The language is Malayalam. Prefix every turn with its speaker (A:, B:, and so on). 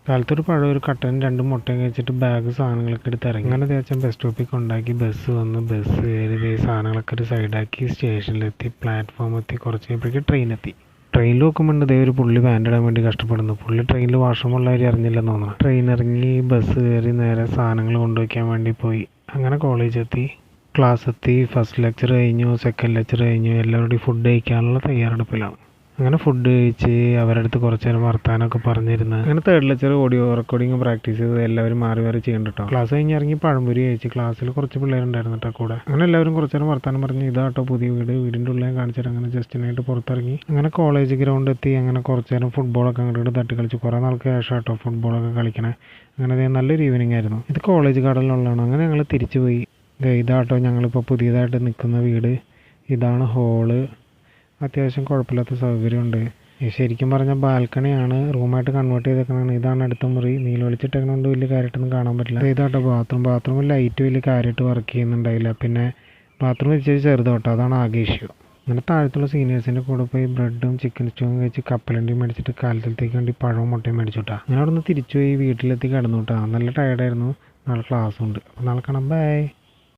A: കാലത്തൊരു പഴം ഒരു കട്ടനും 2 മുട്ടയും കഴിച്ചിട്ട് ബാഗ് സാധനങ്ങളൊക്കെ എടുത്ത് ഇറങ്ങി. അങ്ങനെ അച്ഛൻ ബസ് സ്റ്റോപ്പിൽ കൊണ്ടാക്കി. ബസ് വന്ന് ബസ് കയറി സാധനങ്ങളൊക്കെ ഒരു സൈഡാക്കി സ്റ്റേഷനിലെത്തി. പ്ലാറ്റ്ഫോം എത്തി. കുറച്ച് കഴിഞ്ഞപ്പോഴേക്കും ട്രെയിൻ എത്തി. ട്രെയിനിൽ നോക്കുമ്പോൾ ദേ ഒരു പുള്ളി പാൻ്റ് ഇടാൻ വേണ്ടി കഷ്ടപ്പെടുന്നു. പുള്ളി ട്രെയിനിൽ വാഷ്റൂമുള്ള കാര്യം അറിഞ്ഞില്ലെന്ന് തോന്നുന്നു. ട്രെയിൻ ഇറങ്ങി ബസ് കയറി നേരെ സാധനങ്ങൾ കൊണ്ടുവയ്ക്കാൻ വേണ്ടി പോയി. അങ്ങനെ കോളേജ് എത്തി. ക്ലാസ് എത്തി. ഫസ്റ്റ് ലെക്ചർ കഴിഞ്ഞു, സെക്കൻഡ് ലെക്ചർ കഴിഞ്ഞു. എല്ലാവരുടെയും ഫുഡ് കഴിക്കാനുള്ള തയ്യാറെടുപ്പിലാണ്. അങ്ങനെ ഫുഡ് കഴിച്ച് അവരുടെ അടുത്ത് കുറച്ച് നേരം വർത്താനമൊക്കെ പറഞ്ഞിരുന്നു. അങ്ങനെ third lecture audio recording practice ചെയ്ത് എല്ലാവരും മാറി മാറി ചെയ്യണ്ട കേട്ടോ. ക്ലാസ് കഴിഞ്ഞ് ഇറങ്ങി പഴംപൊരി കഴിച്ച്. ക്ലാസ്സിൽ കുറച്ച് പിള്ളേരുണ്ടായിരുന്നു കേട്ടോ കൂടെ. അങ്ങനെ എല്ലാവരും കുറച്ച് നേരം വർത്താനം പറഞ്ഞ് ഇതാട്ടോ പുതിയ വീടിൻ്റെ ഉള്ളിൽ കാണിച്ചിട്ട് അങ്ങനെ ജസ്റ്റിനായിട്ട് പുറത്തിറങ്ങി. അങ്ങനെ കോളേജ് ഗ്രൗണ്ട് എത്തി. അങ്ങനെ കുറച്ച് നേരം ഫുട്ബോളൊക്കെ അങ്ങോട്ട് തട്ടി കളിച്ചു. കുറേ നാൾക്ക് ശേഷം കേട്ടോ ഫുട്ബോളൊക്കെ കളിക്കണേ. അങ്ങനെ നല്ലൊരു ഈവനിങ് ആയിരുന്നു. ഇത് കോളേജ് ഗാർഡനിലുള്ളതാണ്. അങ്ങനെ ഞങ്ങൾ തിരിച്ചു പോയി. ഇതാട്ടോ ഞങ്ങളിപ്പോൾ പുതിയതായിട്ട് നിൽക്കുന്ന വീട്. ഇതാണ് ഹോള്. അത്യാവശ്യം കുഴപ്പമില്ലാത്ത സൗകര്യമുണ്ട്. ശരിക്കും പറഞ്ഞാൽ ബാൽക്കണിയാണ്. റൂമായിട്ട് കൺവേർട്ട് ചെയ്തേക്കണതാണ്. ഇതാണ് അടുത്ത മുറി. നീല വെളിച്ചിട്ടേക്കണോണ്ട് വലിയ കാര്യമായിട്ടൊന്നും കാണാൻ പറ്റില്ല. ഇതാട്ടോ ബാത്റൂമിൽ ലൈറ്റ് വലിയ കാര്യമായിട്ട് വർക്ക് ചെയ്യുന്നുണ്ടായില്ല. പിന്നെ ബാത്റൂം വെച്ചത് ചെറുതോട്ടോ, അതാണ് ആകെ ഇഷ്യൂ. അങ്ങനെ താഴത്തുള്ള സീനിയേഴ്സിൻ്റെ കൂടെ പോയി ബ്രെഡും ചിക്കൻ സ്റ്റൂവും കഴിച്ച് കപ്പലണ്ടിയും മേടിച്ചിട്ട് കാലത്തേക്ക് വേണ്ടി പഴവും മുട്ടയും മേടിച്ചുട്ടാ. അങ്ങനെ അവിടെ നിന്ന് തിരിച്ചു പോയി വീട്ടിലെത്തി കിടന്നു കേട്ടോ. നല്ല ടയർഡായിരുന്നു. നാളെ ക്ലാസ്സുണ്ട്. അപ്പോൾ നാളെ കാണാം. ബൈ.